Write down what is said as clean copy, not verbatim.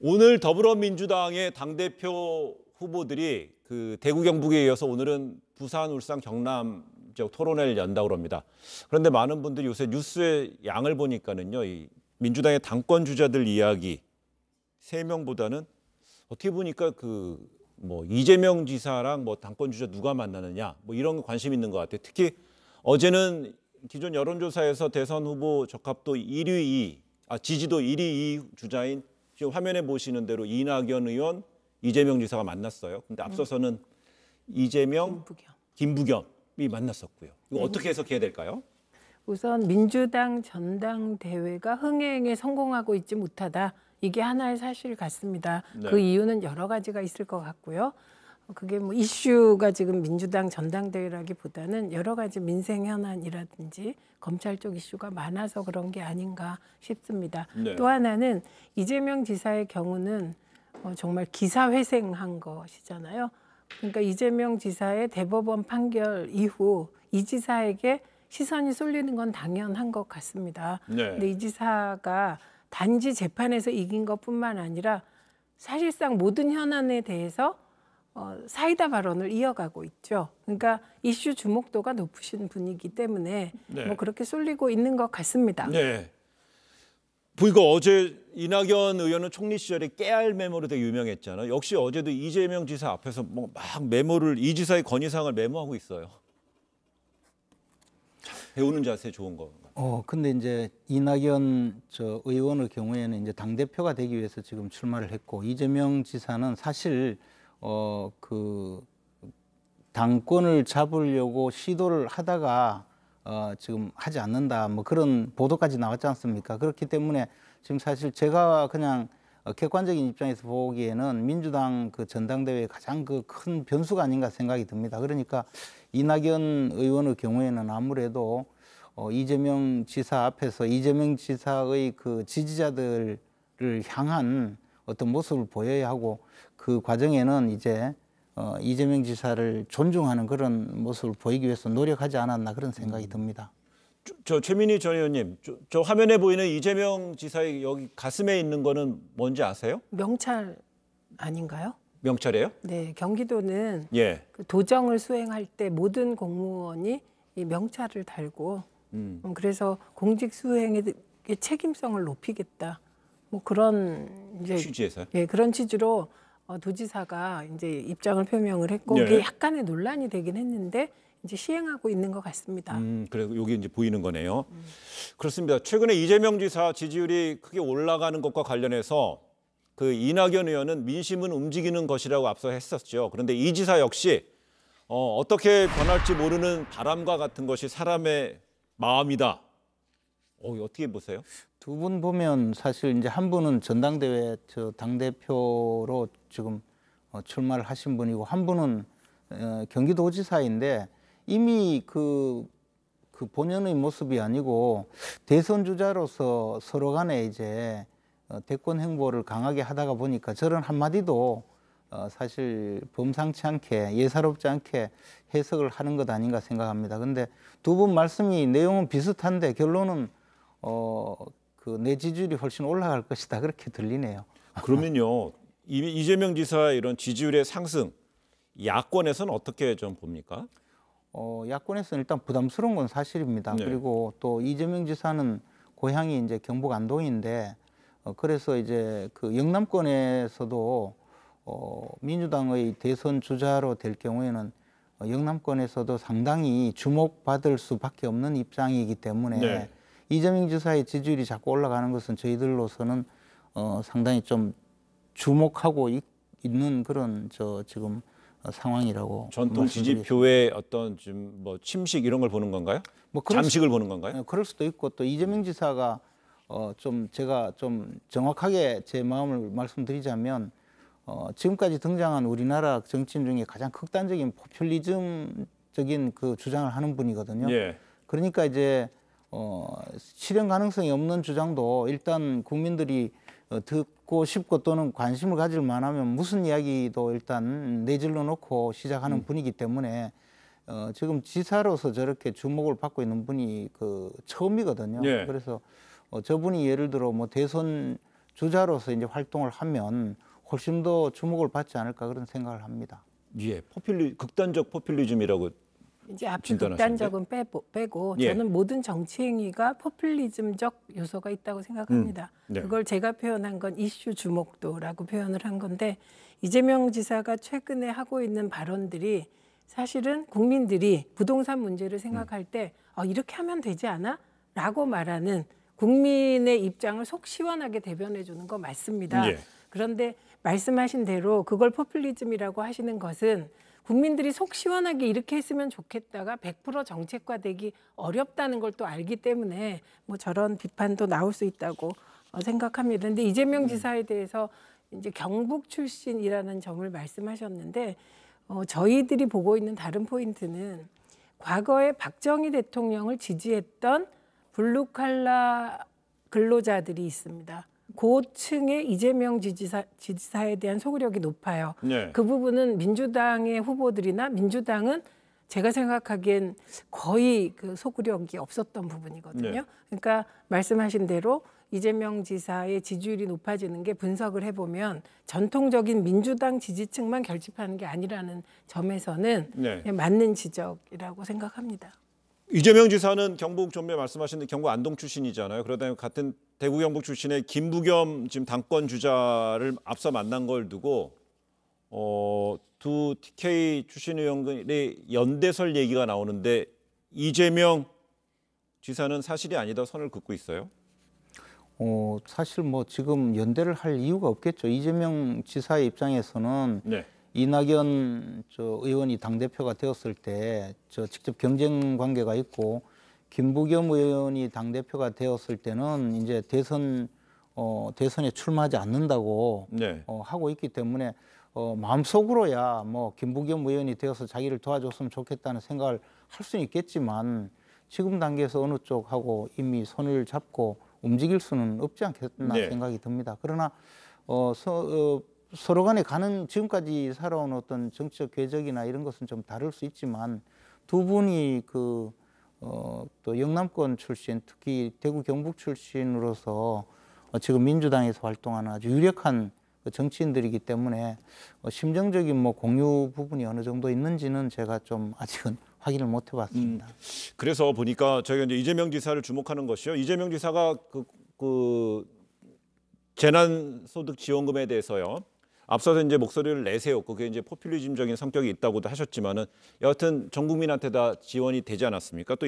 오늘 더불어민주당의 당대표 후보들이 그 대구 경북에 이어서 오늘은 부산, 울산, 경남 지역 토론회를 연다고 합니다. 그런데 많은 분들이 요새 뉴스의 양을 보니까는요, 이 민주당의 당권 주자들 이야기 3명보다는 어떻게 보니까 이재명 지사랑 당권 주자 누가 만나느냐 이런 거 관심 있는 것 같아요. 특히 어제는 기존 여론조사에서 대선 후보 적합도 1위, 지지도 1위 주자인 지금 화면에 보시는 대로 이낙연 의원, 이재명 지사가 만났어요. 근데 앞서서는 이재명, 김부겸이 만났었고요. 이거 어떻게 해석해야 될까요? 우선 민주당 전당대회가 흥행에 성공하고 있지 못하다. 이게 하나의 사실 같습니다. 네. 그 이유는 여러 가지가 있을 것 같고요. 그게 이슈가 지금 민주당 전당대회라기보다는 여러 가지 민생 현안이라든지 검찰 쪽 이슈가 많아서 그런 게 아닌가 싶습니다. 네. 또 하나는 이재명 지사의 경우는 정말 기사회생한 것이잖아요. 그러니까 이재명 지사의 대법원 판결 이후 이 지사에게 시선이 쏠리는 건 당연한 것 같습니다. 네. 근데 이 지사가 단지 재판에서 이긴 것뿐만 아니라 사실상 모든 현안에 대해서 사이다 발언을 이어가고 있죠. 그러니까 이슈 주목도가 높으신 분이기 때문에 네. 그렇게 쏠리고 있는 것 같습니다. 네. 보니까 어제 이낙연 의원은 총리 시절에 깨알 메모로 되게 유명했잖아요. 역시 어제도 이재명 지사 앞에서 막 메모를 이 지사의 건의사항을 메모하고 있어요. 배우는 자세 좋은 거. 근데 이제 이낙연 의원의 경우에는 이제 당 대표가 되기 위해서 지금 출마를 했고 이재명 지사는 사실 그 당권을 잡으려고 시도를 하다가 지금 하지 않는다 그런 보도까지 나왔지 않습니까? 그렇기 때문에 지금 사실 제가 그냥 객관적인 입장에서 보기에는 민주당 그 전당대회의 가장 큰 변수가 아닌가 생각이 듭니다. 그러니까 이낙연 의원의 경우에는 아무래도 이재명 지사 앞에서 이재명 지사의 그 지지자들을 향한 어떤 모습을 보여야 하고 그 과정에는 이제 이재명 지사를 존중하는 그런 모습을 보이기 위해서 노력하지 않았나 그런 생각이 듭니다. 최민희 전 의원님, 저 화면에 보이는 이재명 지사의 여기 가슴에 있는 거는 뭔지 아세요? 명찰 아닌가요? 명찰이에요? 네, 경기도는 예. 그 도정을 수행할 때 모든 공무원이 이 명찰을 달고 그래서 공직 수행의 책임성을 높이겠다. 그런 이제 취지에서요? 예, 그런 취지로 도지사가 이제 입장을 표명을 했고 네. 그게 약간의 논란이 되긴 했는데 이제 시행하고 있는 것 같습니다. 그래서 여기 이제 보이는 거네요. 그렇습니다. 최근에 이재명 지사 지지율이 크게 올라가는 것과 관련해서 그 이낙연 의원은 민심은 움직이는 것이라고 앞서 했었죠. 그런데 이 지사 역시 어떻게 변할지 모르는 바람과 같은 것이 사람의 마음이다. 어떻게 보세요? 두 분 보면 사실 이제 한 분은 전당대회 당대표로 지금 출마를 하신 분이고 한 분은 경기도지사인데 이미 그 본연의 모습이 아니고 대선 주자로서 서로 간에 이제 대권 행보를 강하게 하다가 보니까 저런 한마디도 사실 범상치 않게 예사롭지 않게 해석을 하는 것 아닌가 생각합니다. 근데 두 분 말씀이 내용은 비슷한데 결론은 내 지지율이 훨씬 올라갈 것이다 그렇게 들리네요. 그러면요, 이재명 지사의 이런 지지율의 상승, 야권에서는 어떻게 좀 봅니까? 야권에서는 일단 부담스러운 건 사실입니다. 네. 그리고 또 이재명 지사는 고향이 이제 경북 안동인데 그래서 이제 그 영남권에서도 민주당의 대선 주자로 될 경우에는 영남권에서도 상당히 주목받을 수밖에 없는 입장이기 때문에 네. 이재명 지사의 지지율이 자꾸 올라가는 것은 저희들로서는 상당히 좀 주목하고 있는 그런 지금 상황이라고 전통 지지표의 어떤 좀 침식 이런 걸 보는 건가요? 잠식을 보는 건가요? 그럴 수도 있고 또 이재명 지사가 좀 제가 좀 정확하게 제 마음을 말씀드리자면 지금까지 등장한 우리나라 정치인 중에 가장 극단적인 포퓰리즘적인 그 주장을 하는 분이거든요. 예. 그러니까 이제 실현 가능성이 없는 주장도 일단 국민들이 듣고 싶고 또는 관심을 가질 만하면 무슨 이야기도 일단 내질러 놓고 시작하는 분이기 때문에 지금 지사로서 저렇게 주목을 받고 있는 분이 처음이거든요. 예. 그래서 저분이 예를 들어 대선 주자로서 이제 활동을 하면 훨씬 더 주목을 받지 않을까 그런 생각을 합니다. 예, 극단적 포퓰리즘이라고 이제 앞에 진단하시는데? 극단적은 빼고 예. 저는 모든 정치 행위가 포퓰리즘적 요소가 있다고 생각합니다. 네. 그걸 제가 표현한 건 이슈 주목도라고 표현을 한 건데 이재명 지사가 최근에 하고 있는 발언들이 사실은 국민들이 부동산 문제를 생각할 때 이렇게 하면 되지 않아? 라고 말하는 국민의 입장을 속 시원하게 대변해 주는 거 맞습니다. 예. 그런데 말씀하신 대로 그걸 포퓰리즘이라고 하시는 것은 국민들이 속 시원하게 이렇게 했으면 좋겠다가 100% 정책화되기 어렵다는 걸 또 알기 때문에 뭐 저런 비판도 나올 수 있다고 생각합니다. 근데 이재명 지사에 대해서 이제 경북 출신이라는 점을 말씀하셨는데 저희들이 보고 있는 다른 포인트는 과거에 박정희 대통령을 지지했던 블루칼라 근로자들이 있습니다. 고층의 이재명 지지사에 대한 소구력이 높아요. 네. 그 부분은 민주당의 후보들이나 민주당은 제가 생각하기엔 거의 그 소구력이 없었던 부분이거든요. 네. 그러니까 말씀하신 대로 이재명 지사의 지지율이 높아지는 게 분석을 해보면 전통적인 민주당 지지층만 결집하는 게 아니라는 점에서는 네. 맞는 지적이라고 생각합니다. 이재명 지사는 경북 좀 전에 말씀하신 경북 안동 출신이잖아요. 그러다 같은 대구 경북 출신의 김부겸 지금 당권 주자를 앞서 만난 걸 두고 두 TK 출신 의원들의 연대설 얘기가 나오는데 이재명 지사는 사실이 아니다 선을 긋고 있어요. 사실 뭐 지금 연대를 할 이유가 없겠죠. 이재명 지사의 입장에서는 네. 이낙연 의원이 당대표가 되었을 때 직접 경쟁 관계가 있고 김부겸 의원이 당대표가 되었을 때는 이제 대선에 출마하지 않는다고 네. 하고 있기 때문에 마음속으로야 뭐 김부겸 의원이 되어서 자기를 도와줬으면 좋겠다는 생각을 할 수는 있겠지만 지금 단계에서 어느 쪽하고 이미 손을 잡고 움직일 수는 없지 않겠나 네. 생각이 듭니다. 그러나 서로 간에 지금까지 살아온 어떤 정치적 궤적이나 이런 것은 좀 다를 수 있지만 두 분이 또 영남권 출신, 특히 대구 경북 출신으로서 지금 민주당에서 활동하는 아주 유력한 정치인들이기 때문에 심정적인 뭐 공유 부분이 어느 정도 있는지는 제가 좀 아직은 확인을 못 해봤습니다. 그래서 보니까 저희가 이제 이재명 지사를 주목하는 것이요. 이재명 지사가 그 재난소득 지원금에 대해서요. 앞서서 이제 목소리를 내세웠고 그게 이제 포퓰리즘적인 성격이 있다고도 하셨지만은 여하튼 전 국민한테 다 지원이 되지 않았습니까? 또